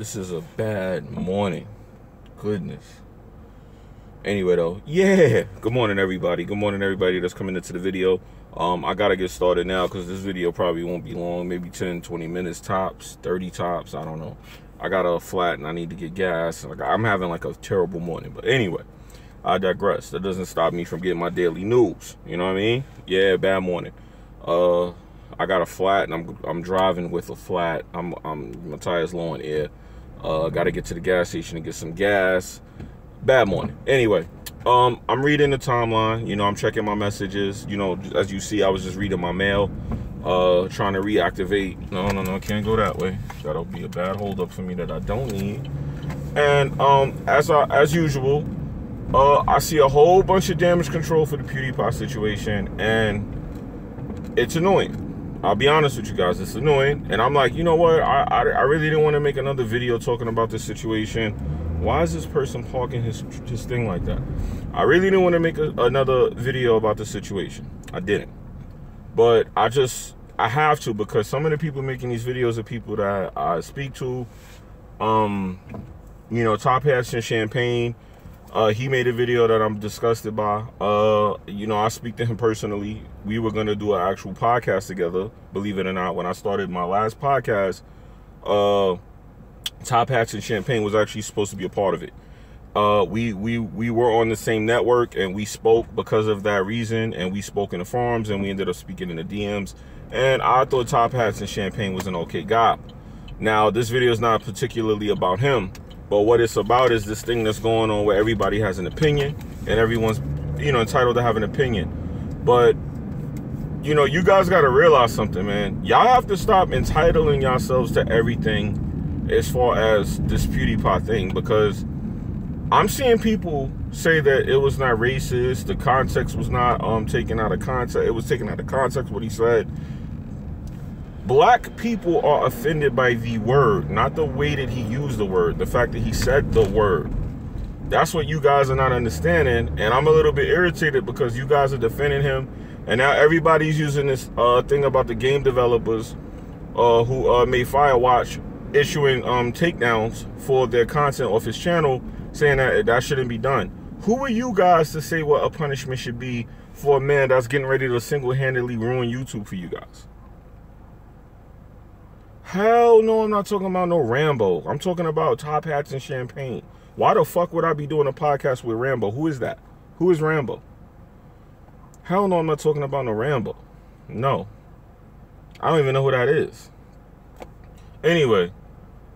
This is a bad morning. Goodness. Anyway, though, yeah. Good morning, everybody. Good morning, everybody that's coming into the video. I gotta get started now because this video probably won't be long. Maybe 10, 20 minutes tops, 30 tops. I don't know. I got a flat and I need to get gas. I'm having like a terrible morning. But anyway, I digress. That doesn't stop me from getting my daily news. You know what I mean? Yeah, bad morning. I got a flat and I'm driving with a flat. My tire's low on air. Got to get to the gas station to get some gas. Bad morning. Anyway, I'm reading the timeline. You know, I'm checking my messages. You know, as you see, I was just reading my mail, trying to reactivate. No, can't go that way. That'll be a bad holdup for me that I don't need. And as usual, I see a whole bunch of damage control for the PewDiePie situation, and it's annoying. I'll be honest with you guys, it's annoying. And I'm like, you know what? I really didn't want to make another video talking about this situation. Why is this person parking his thing like that? I really didn't want to make another video about the situation. I didn't. But I have to, because some of the people making these videos are people that I speak to. You know, Top Hats and Champagne. He made a video that I'm disgusted by. You know, I speak to him personally. We were going to do an actual podcast together, believe it or not. When I started my last podcast, Top Hats and Champagne was actually supposed to be a part of it. We were on the same network, and we spoke because of that reason, and we spoke in the forums, and we ended up speaking in the DMs. And I thought Top Hats and Champagne was an okay guy. Now, this video is not particularly about him. But what it's about is this thing that's going on where everybody has an opinion and everyone's, you know, entitled to have an opinion. But, you know, you guys got to realize something, man. Y'all have to stop entitling yourselves to everything as far as this PewDiePie thing, because I'm seeing people say that it was not racist. The context was not taken out of context. It was taken out of context what he said. Black people are offended by the word, not the way that he used the word, the fact that he said the word. That's what you guys are not understanding, and I'm a little bit irritated because you guys are defending him, and now everybody's using this thing about the game developers who made Firewatch issuing takedowns for their content off his channel, saying that that shouldn't be done. Who are you guys to say what a punishment should be for a man that's getting ready to single-handedly ruin YouTube for you guys? Hell no, I'm not talking about no Rambo. I'm talking about Top Hats and Champagne. Why the fuck would I be doing a podcast with Rambo? Who is that? Who is Rambo? Hell no, I'm not talking about no Rambo. No. I don't even know who that is. Anyway,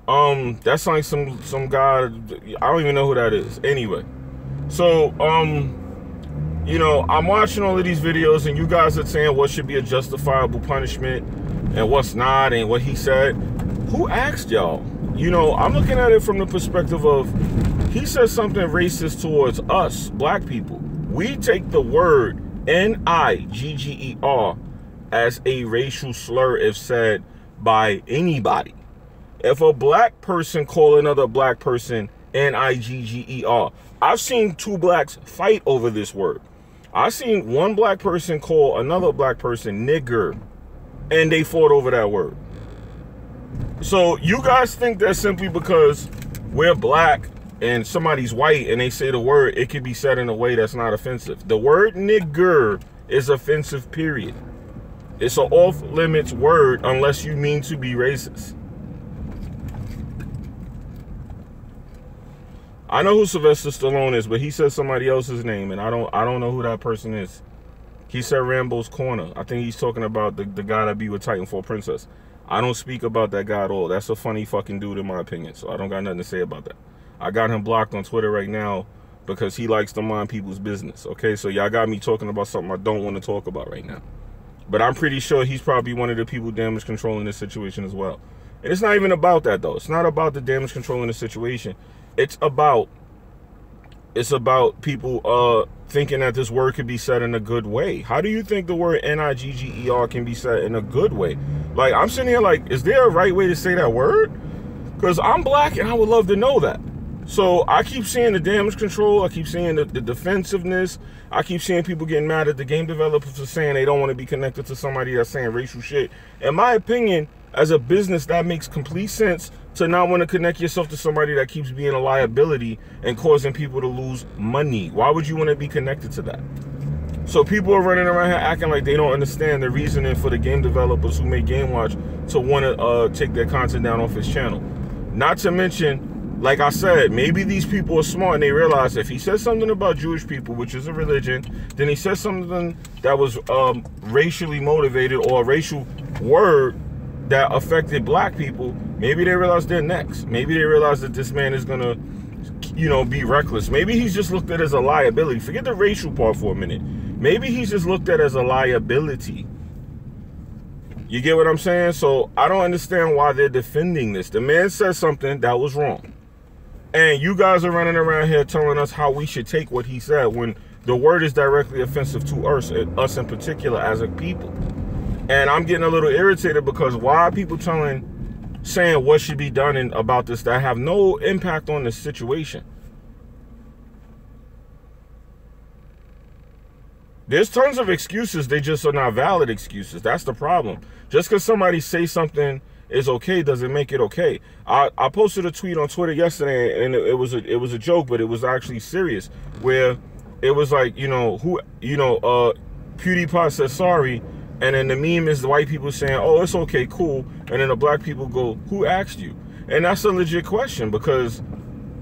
that's like some guy. I don't even know who that is. Anyway, so, you know, I'm watching all of these videos and you guys are saying what should be a justifiable punishment and what's not, and what he said. Who asked y'all? You know, I'm looking at it from the perspective of, he said something racist towards us, black people. We take the word N-I-G-G-E-R as a racial slur if said by anybody. If a black person call another black person N-I-G-G-E-R, I've seen two blacks fight over this word. I've seen one black person call another black person nigger, and they fought over that word. So you guys think that simply because we're black and somebody's white and they say the word, it can be said in a way that's not offensive. The word nigger is offensive, period. It's an off-limits word unless you mean to be racist. I know who Sylvester Stallone is, but he said somebody else's name, and I don't know who that person is. He said Rambo's Corner. I think he's talking about the guy that be with Titanfall Princess. I don't speak about that guy at all. That's a funny fucking dude in my opinion, so I don't got nothing to say about that. I got him blocked on Twitter right now because he likes to mind people's business, okay? So y'all got me talking about something I don't want to talk about right now. But I'm pretty sure he's probably one of the people damage controlling this situation as well. And it's not even about that, though. It's not about the damage controlling the situation. It's about people thinking that this word could be said in a good way. How do you think the word N-I-G-G-E-R can be said in a good way? Like, I'm sitting here like, is there a right way to say that word? Because I'm black and I would love to know that. So I keep seeing the damage control. I keep seeing the defensiveness. I keep seeing people getting mad at the game developers for saying they don't want to be connected to somebody that's saying racial shit. In my opinion, as a business, that makes complete sense to not want to connect yourself to somebody that keeps being a liability and causing people to lose money? Why would you want to be connected to that? So people are running around here acting like they don't understand the reasoning for the game developers who make Game Watch to want to take their content down off his channel. Not to mention, like I said, maybe these people are smart and they realize if he says something about Jewish people, which is a religion, then he says something that was racially motivated or a racial word that affected black people, maybe they realize they're next. Maybe they realize that this man is gonna, you know, be reckless. Maybe he's just looked at as a liability. Forget the racial part for a minute. Maybe he's just looked at as a liability. You get what I'm saying? So I don't understand why they're defending this. The man said something that was wrong. And you guys are running around here telling us how we should take what he said when the word is directly offensive to us in particular as a people. And I'm getting a little irritated because why are people saying what should be done about this that have no impact on the situation? There's tons of excuses. They just are not valid excuses. That's the problem. Just because somebody say something is okay doesn't make it okay. I posted a tweet on Twitter yesterday, and it was a joke, but it was actually serious. Where it was like, PewDiePie says sorry, and then the meme is the white people saying, "Oh, it's okay, cool," and then the black people go, "Who asked you?" And that's a legit question because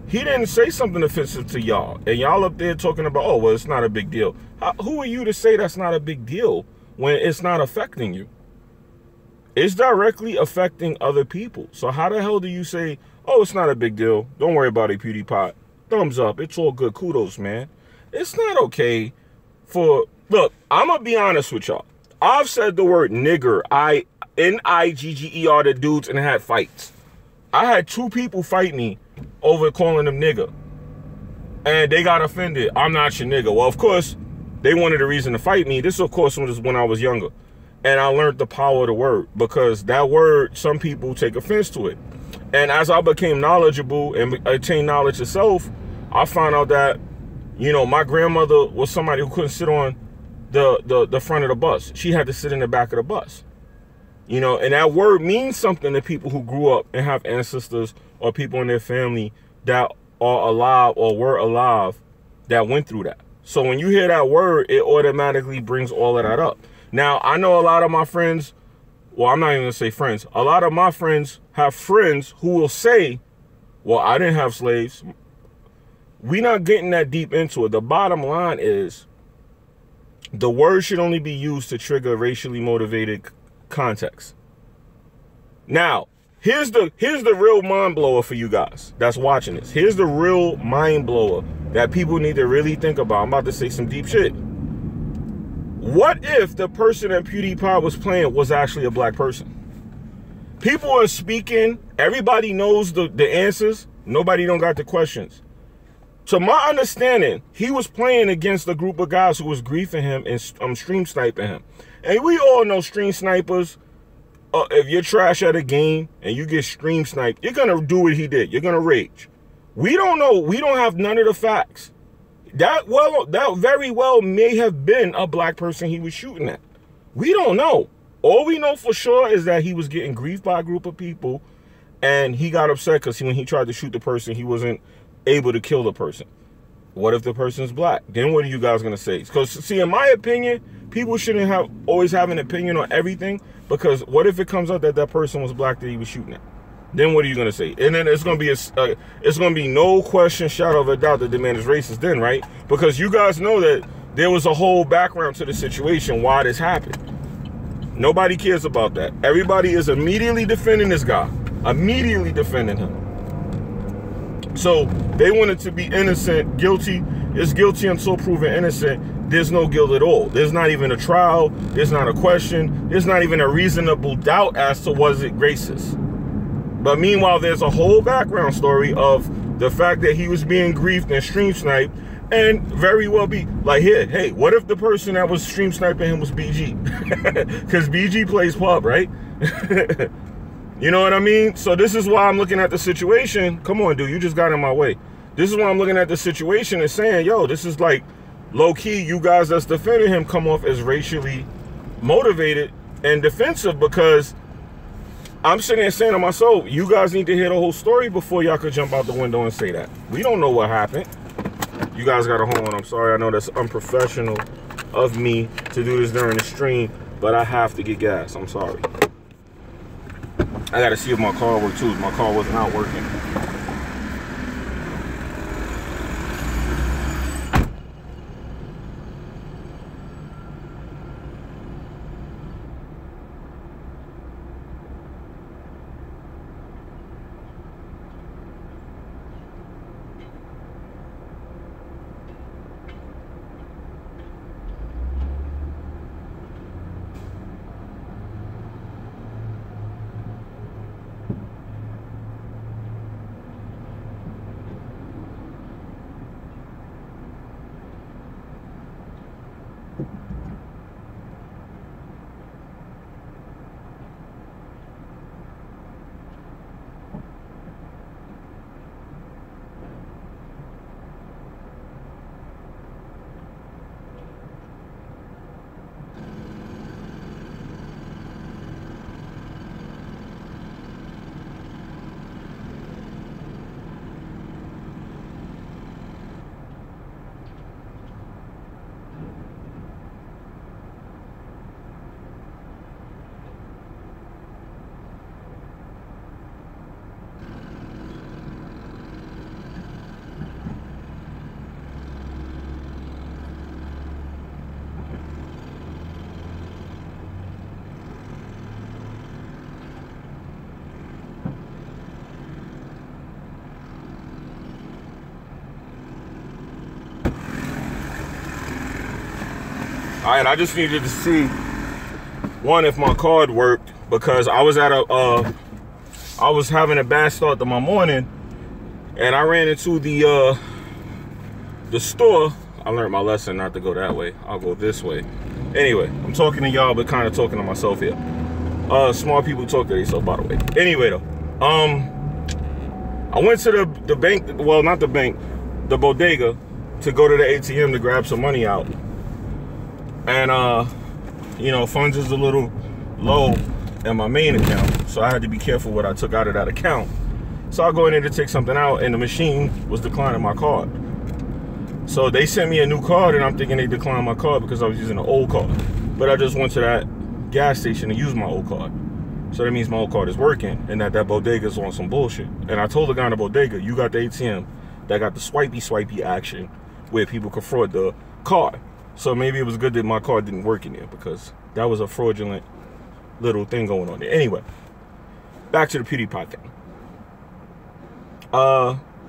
he didn't say something offensive to y'all, and y'all up there talking about, "Oh, well, it's not a big deal." Who are you to say that's not a big deal when it's not affecting you? It's directly affecting other people. So how the hell do you say, "Oh, it's not a big deal. Don't worry about it, PewDiePie. Thumbs up. It's all good. Kudos, man." It's not okay for... Look, I'm going to be honest with y'all. I've said the word nigger, N-I-G-G-E-R, to dudes and had fights. I had 2 people fight me over calling them nigger. And they got offended. "I'm not your nigger." Well, of course, they wanted a reason to fight me. This, of course, was when I was younger. And I learned the power of the word. Because that word, some people take offense to it. And as I became knowledgeable and attained knowledge itself, I found out that, my grandmother was somebody who couldn't sit on the front of the bus. She had to sit in the back of the bus. And that word means something to people who grew up and have ancestors or people in their family that are alive or were alive that went through that. So when you hear that word, it automatically brings all of that up. Now, I know a lot of my friends, well, I'm not even gonna say friends. A lot of my friends have friends who will say, "Well, I didn't have slaves." We're not getting that deep into it. The bottom line is the word should only be used to trigger racially motivated context. Now, here's the real mind blower for you guys that's watching this. Here's the real mind blower that people need to really think about. I'm about to say some deep shit. What if the person that PewDiePie was playing was actually a black person? People are speaking. Everybody knows the answers. Nobody don't got the questions. To my understanding, he was playing against a group of guys who was griefing him and stream sniping him. And we all know stream snipers. If you're trash at a game and you get stream sniped, you're going to do what he did. You're going to rage. We don't know. We don't have none of the facts. That very well may have been a black person he was shooting at. We don't know. All we know for sure is that he was getting griefed by a group of people, and he got upset because when he tried to shoot the person, he wasn't able to kill the person. What if the person's black? Then what are you guys going to say? Because, see, in my opinion, people shouldn't always have an opinion on everything, because what if it comes out that that person was black that he was shooting at? Then what are you going to say? And then it's going to be no question, shadow of a doubt that the man is racist then, right? Because you guys know that there was a whole background to the situation why this happened. Nobody cares about that. Everybody is immediately defending this guy. Immediately defending him. So they wanted to be innocent. Guilty is guilty until proven innocent. There's no guilt at all. There's not even a trial. There's not a question. There's not even a reasonable doubt as to was it racist. But meanwhile, there's a whole background story of the fact that he was being griefed and stream sniped, and very well be like, hey, what if the person that was stream sniping him was BG? Because BG plays pub, right? You know what I mean? So this is why I'm looking at the situation. Come on, dude, you just got in my way. This is why I'm looking at the situation and saying, yo, this is like low-key, you guys that's defending him come off as racially motivated and defensive, because I'm sitting there saying to myself, you guys need to hear the whole story before y'all could jump out the window and say that. We don't know what happened. You guys gotta hold on. I'm sorry. I know that's unprofessional of me to do this during the stream, but I have to get gas. I'm sorry. I gotta see if my car worked too. My car wasn't out working. All right, I just needed to see, one, if my card worked, because I was at I was having a bad start to my morning, and I ran into the store. I learned my lesson not to go that way. I'll go this way. Anyway, I'm talking to y'all, but kind of talking to myself here. Smart people talk to themselves, by the way. Anyway, though, I went to the bank, well, not the bank, the bodega, to go to the ATM to grab some money out. And, you know, funds is a little low in my main account, so I had to be careful what I took out of that account. So I go in there to take something out, and the machine was declining my card. So they sent me a new card, and I'm thinking they declined my card because I was using an old card. But I just went to that gas station to use my old card. So that means my old card is working, and that bodega's on some bullshit. And I told the guy in the bodega, you got the ATM that got the swipey action where people could fraud the card. So maybe it was good that my card didn't work in there, because that was a fraudulent little thing going on there. Anyway, back to the PewDiePie thing.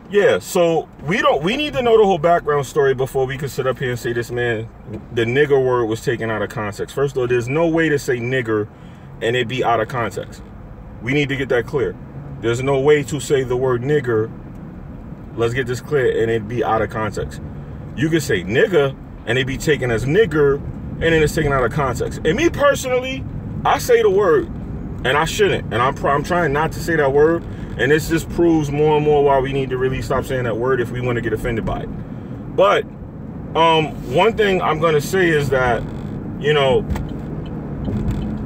Yeah, so we need to know the whole background story before we can sit up here and say this man, the nigger word was taken out of context. First of all, there's no way to say nigger and it be out of context. We need to get that clear. There's no way to say the word nigger, let's get this clear, and it be out of context. You can say nigga and it be taken as nigger, and then it's taken out of context. And me personally, I say the word, and I shouldn't. And I'm trying not to say that word, and this just proves more and more why we need to really stop saying that word if we want to get offended by it. But one thing I'm gonna say is that, you know,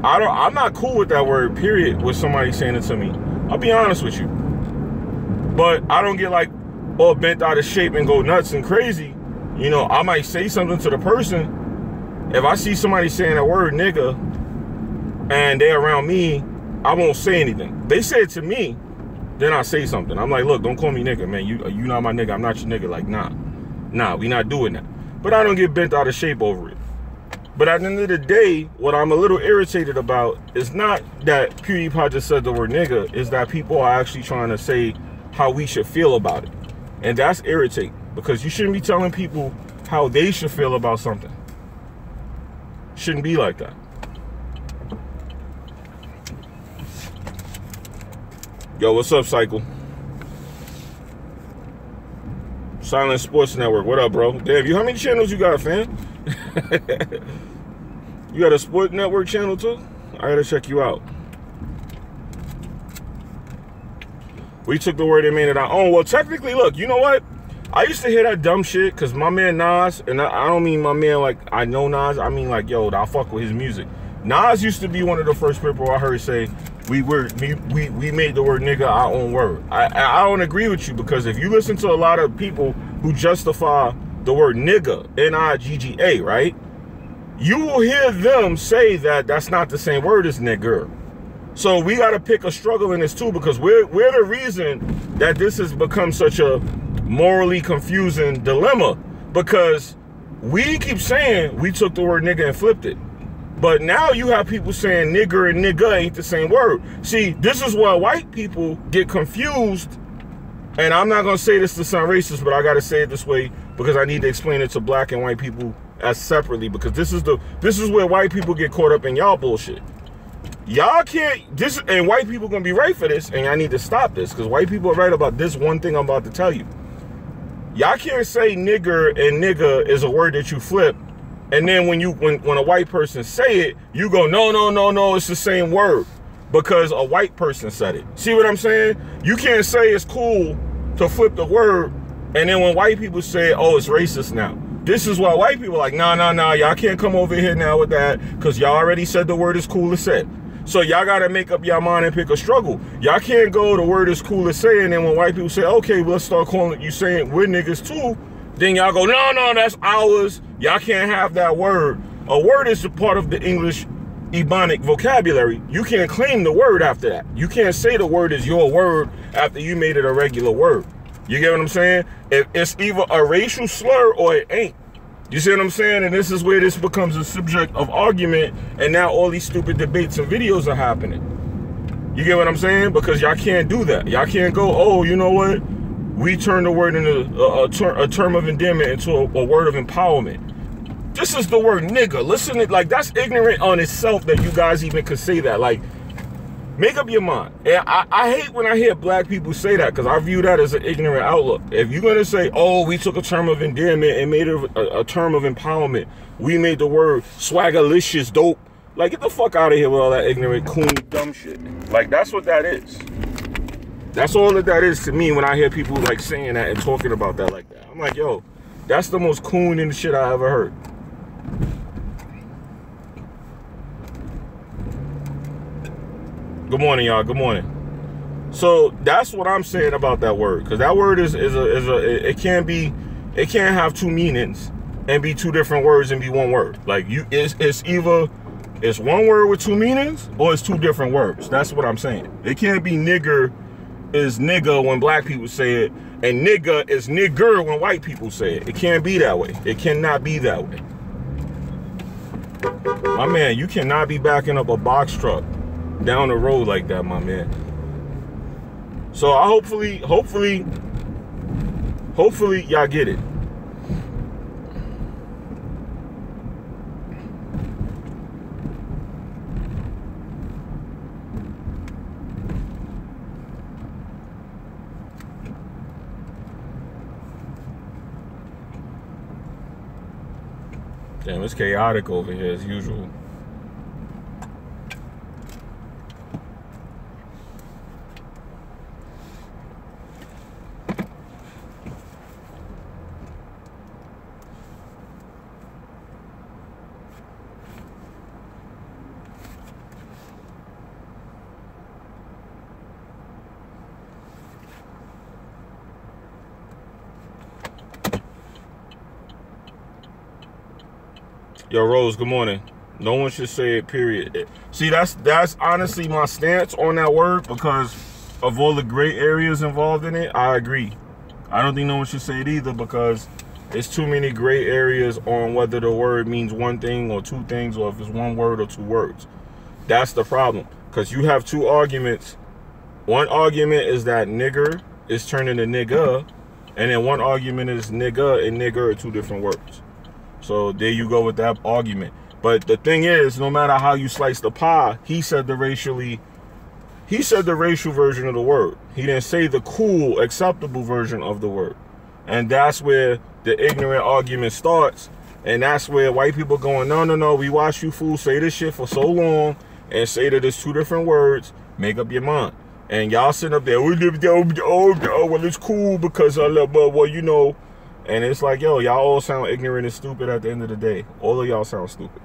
I'm not cool with that word, period, with somebody saying it to me. I'll be honest with you. But I don't get like all bent out of shape and go nuts and crazy. You know, I might say something to the person. If I see somebody saying that word nigga and they're around me, I won't say anything. They say it to me, then I say something. I'm like, look, don't call me nigga, man. You not my nigga. I'm not your nigga. Like, nah, we not doing that. But I don't get bent out of shape over it. But at the end of the day, what I'm a little irritated about is not that PewDiePie just said the word nigga, is that people are actually trying to say how we should feel about it. And that's irritating, because you shouldn't be telling people how they should feel about something. Shouldn't be like that. Yo, what's up, Cycle? Silent Sports Network, what up, bro? Damn, how many channels you got, fam? You got a Sport Network channel too? I gotta check you out. We took the word and made it our own. Well, technically, look, you know what? I used to hear that dumb shit because my man Nas, and I don't mean my man like I know Nas, I mean like, yo, I fuck with his music. Nas used to be one of the first people I heard say, we made the word nigga our own word. I don't agree with you, because if you listen to a lot of people who justify the word nigga, N-I-G-G-A, right? You will hear them say that that's not the same word as nigger. So we got to pick a struggle in this too, because we're the reason that this has become such a morally confusing dilemma, because we keep saying we took the word nigga and flipped it. But now you have people saying nigger and nigga ain't the same word. See, this is why white people get confused. And I'm not going to say this to sound racist, but I got to say it this way because I need to explain it to black and white people as separately, because this is where white people get caught up in y'all bullshit. Y'all can't, and white people going to be right for this, and I need to stop this, because white people are right about this one thing I'm about to tell you. Y'all can't say nigger and nigga is a word that you flip, and then when a white person say it, you go, no, it's the same word, because a white person said it. See what I'm saying? You can't say it's cool to flip the word, and then when white people say, oh, it's racist now. This is why white people are like, nah, y'all can't come over here now with that, because y'all already said the word is cool to say. So y'all got to make up your mind and pick a struggle. Y'all can't go, the word is cool to say, and then when white people say, okay, well, let's start calling you saying we're niggas too, then y'all go, no, that's ours. Y'all can't have that word. A word is a part of the English Ebonic vocabulary. You can't claim the word after that. You can't say the word is your word after you made it a regular word. You get what I'm saying? It's either a racial slur or it ain't. You see what I'm saying? And this is where this becomes a subject of argument, and now all these stupid debates and videos are happening. You get what I'm saying? Because y'all can't do that. Y'all can't go, oh, you know what? We turned the word into a term of endearment into a word of empowerment. This is the word nigga. Listen, like, that's ignorant on itself that you guys even could say that. Like, make up your mind. And I hate when I hear black people say that, because I view that as an ignorant outlook. If you're going to say, oh, we took a term of endearment and made it a term of empowerment, we made the word swagalicious dope, like, get the fuck out of here with all that ignorant, coon, dumb shit. Like, that's what that is. That's all that is to me when I hear people, like, saying that and talking about that like that. I'm like, yo, that's the most coon and shit I ever heard. Good morning, y'all. Good morning. So that's what I'm saying about that word, because that word it can't have two meanings and be two different words and be one word. Like, it's either it's one word with two meanings or it's two different words. That's what I'm saying. It can't be nigger is nigga when black people say it, and nigga is nigger when white people say it. It can't be that way. It cannot be that way. My man, you cannot be backing up a box truck down the road like that, my man. So I hopefully y'all get it. Damn, it's chaotic over here as usual. Yo, Rose, good morning. No one should say it, period. See, that's honestly my stance on that word, because of all the gray areas involved in it. I agree. I don't think no one should say it either, because it's too many gray areas on whether the word means one thing or two things, or if it's one word or two words. That's the problem, because you have two arguments. One argument is that nigger is turning to nigga, and then one argument is nigga and nigger are two different words. So there you go with that argument. But the thing is, no matter how you slice the pie, he said the racial version of the word. He didn't say the cool, acceptable version of the word. And that's where the ignorant argument starts. And that's where white people going, no, we watched you fools say this shit for so long and say that it's two different words. Make up your mind. And y'all sitting up there, well, it's cool because well, you know. And it's like, yo, y'all all sound ignorant and stupid at the end of the day. All of y'all sound stupid.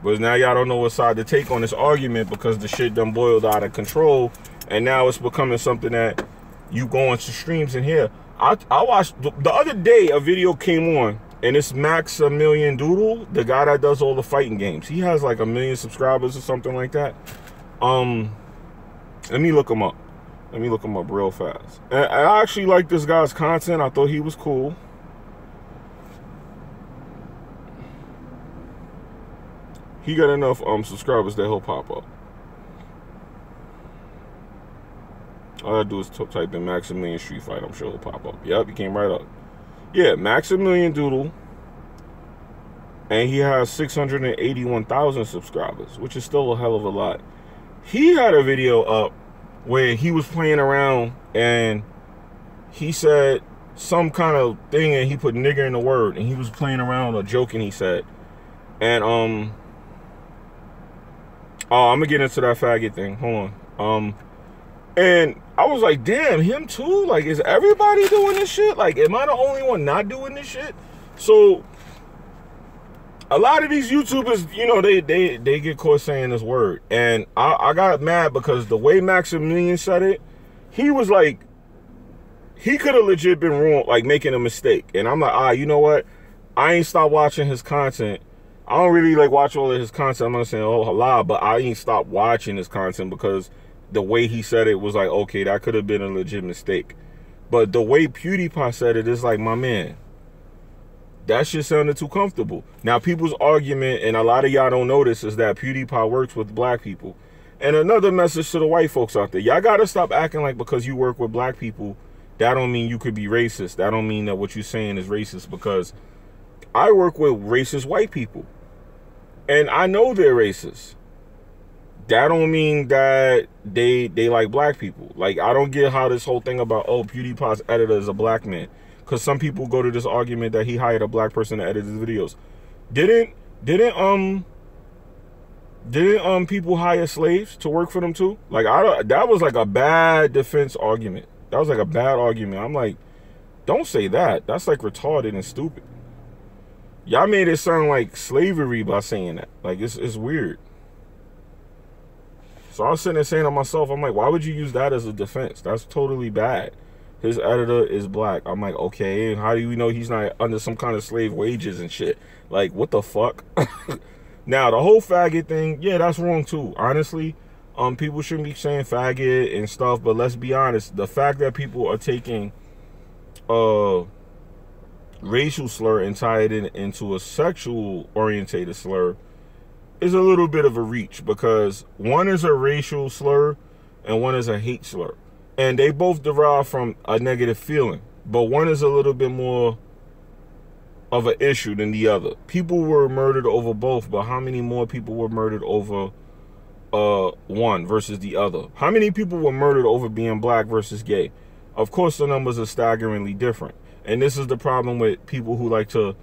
But now y'all don't know what side to take on this argument because the shit done boiled out of control, and now it's becoming something that you go into streams in here. I watched the other day, a video came on, and it's Maximilian the guy that does all the fighting games. He has like 1 million subscribers or something like that. Let me look him up. Let me look him up real fast. And I actually like this guy's content. I thought he was cool. He got enough subscribers that he'll pop up. All I do is type in Maximilian Street Fight. I'm sure he'll pop up. Yep, he came right up. Yeah, Maximilian Doodle. And he has 681,000 subscribers, which is still a hell of a lot. He had a video up where he was playing around and he said some kind of thing and he put nigger in the word and he was playing around or joking, he said. And oh, I'm gonna get into that faggot thing. Hold on. And I was like, damn, him too? Like, is everybody doing this shit? Like, am I the only one not doing this shit? So a lot of these YouTubers, you know, they get caught saying this word. And I got mad because the way Maximilian said it, he was like, he could have legit been wrong, like making a mistake. And I'm like, you know what? I ain't stopped watching his content. I don't really like watch all of his content. I'm not saying, oh, halal, but I ain't stopped watching his content because the way he said it was like, okay, that could have been a legit mistake. But the way PewDiePie said it is like, my man, that shit sounded too comfortable. Now, people's argument, and a lot of y'all don't know this, is that PewDiePie works with black people. And another message to the white folks out there, y'all gotta stop acting like because you work with black people, that don't mean you could be racist. That don't mean that what you're saying is racist, because I work with racist white people. And I know they're racist. That don't mean that they like black people. Like, I don't get how this whole thing about, oh, PewDiePie's editor is a black man. Because some people go to this argument that he hired a black person to edit his videos. Didn't people hire slaves to work for them too? Like, that was like a bad defense argument. That was like a bad argument. I'm like, don't say that. That's like retarded and stupid. Y'all made it sound like slavery by saying that. Like, it's weird. So I was sitting there saying to myself, I'm like, why would you use that as a defense? That's totally bad. His editor is black. I'm like, okay, and how do we know he's not under some kind of slave wages and shit? Like, what the fuck? Now, the whole faggot thing, yeah, that's wrong too. Honestly, people shouldn't be saying faggot and stuff, but let's be honest. The fact that people are taking racial slur and tie it into a sexual orientated slur is a little bit of a reach, because one is a racial slur and one is a hate slur. And they both derive from a negative feeling, but one is a little bit more of an issue than the other. People were murdered over both, but how many more people were murdered over one versus the other? How many people were murdered over being black versus gay? Of course, the numbers are staggeringly different. And this is the problem with people who like to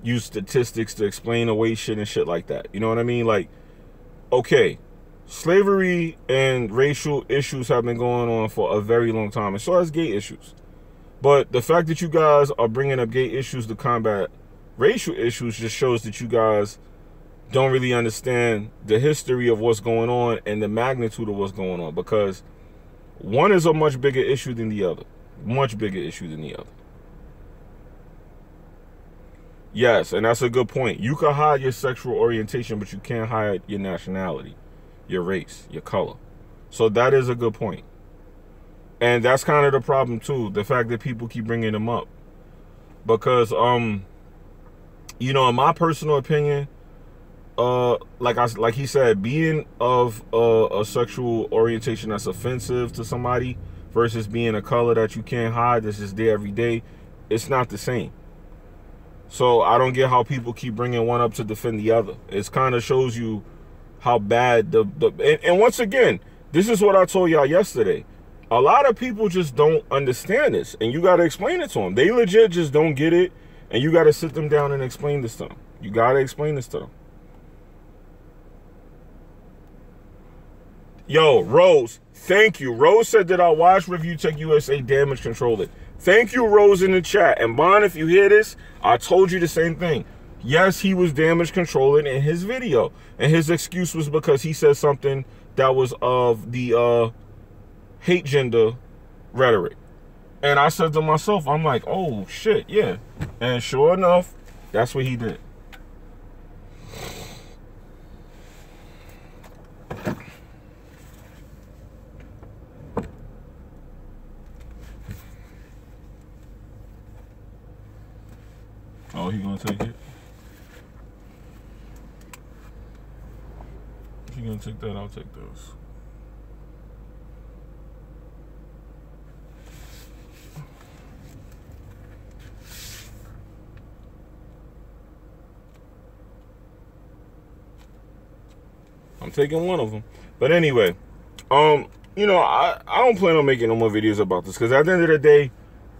use statistics to explain away shit and shit like that. You know what I mean? Like, okay, slavery and racial issues have been going on for a very long time, and so has gay issues. But the fact that you guys are bringing up gay issues to combat racial issues just shows that you guys don't really understand the history of what's going on and the magnitude of what's going on, because one is a much bigger issue than the other. Much bigger issue than the other. Yes, and that's a good point. You can hide your sexual orientation, but you can't hide your nationality, your race, your color. So that is a good point. And that's kind of the problem too, the fact that people keep bringing them up. Because, you know, in my personal opinion, like he said, being of a sexual orientation that's offensive to somebody versus being a color that you can't hide, that's just there every day, it's not the same. So I don't get how people keep bringing one up to defend the other. It kind of shows you how bad and once again, this is what I told y'all yesterday. A lot of people just don't understand this, and you got to explain it to them. They legit just don't get it, and you got to sit them down and explain this to them. You got to explain this to them. Yo, Rose, thank you. Rose said that I'll watch Review Tech USA damage control it. Thank you, Rose, in the chat. And Bond, if you hear this, I told you the same thing. Yes, he was damage controlling in his video, and his excuse was because he said something that was of the hate gender rhetoric. And I said to myself, I'm like, oh shit, yeah. And sure enough, that's what he did. Oh, he gonna take it? If you gonna take that, I'll take those. I'm taking one of them. But anyway, you know, I don't plan on making no more videos about this, because at the end of the day,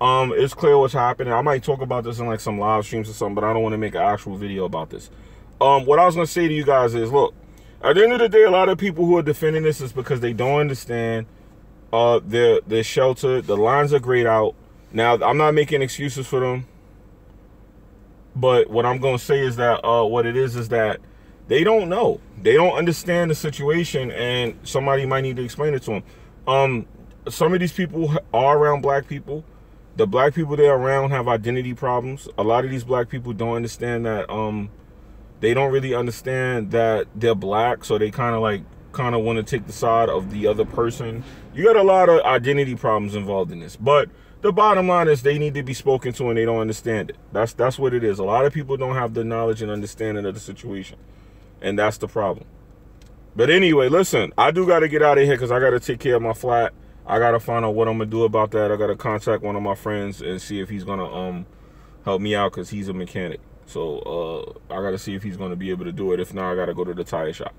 it's clear what's happening. I might talk about this in like some live streams or something, but I don't want to make an actual video about this. What I was gonna say to you guys is, look, at the end of the day, a lot of people who are defending this is because they don't understand their shelter. The lines are grayed out. Now, I'm not making excuses for them, but what I'm gonna say is that what it is that they don't know. They don't understand the situation, and somebody might need to explain it to them. Some of these people are around black people. The black people they're around have identity problems. A lot of these black people don't understand that, they don't really understand that they're black, so they kind of want to take the side of the other person. You got a lot of identity problems involved in this, but the bottom line is they need to be spoken to, and they don't understand it. That's what it is. A lot of people don't have the knowledge and understanding of the situation, and that's the problem. But anyway, listen, I do got to get out of here because I got to take care of my flat. I got to find out what I'm going to do about that. I got to contact one of my friends and see if he's going to help me out, because he's a mechanic. So I got to see if he's going to be able to do it. If not, I got to go to the tire shop.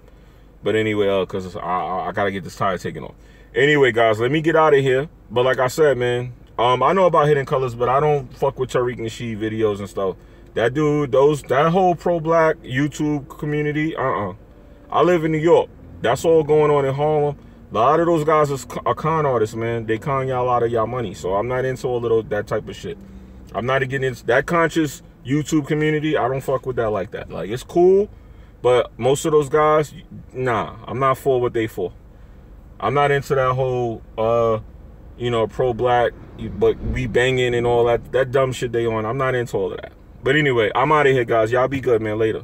But anyway, because I got to get this tire taken off. Anyway, guys, let me get out of here. But like I said, man, I know about Hidden Colors, but I don't fuck with Tariq Nasheed videos and stuff. That dude, that whole pro-black YouTube community, I live in New York. That's all going on in Harlem. A lot of those guys are con artists, man. They con y'all out of y'all money. So I'm not into all of that type of shit. I'm not getting into that conscious YouTube community. I don't fuck with that like that. Like, it's cool, but most of those guys, nah, I'm not for what they for. I'm not into that whole, you know, pro-black, but we banging and all that dumb shit they on. I'm not into all of that. But anyway, I'm out of here, guys. Y'all be good, man. Later.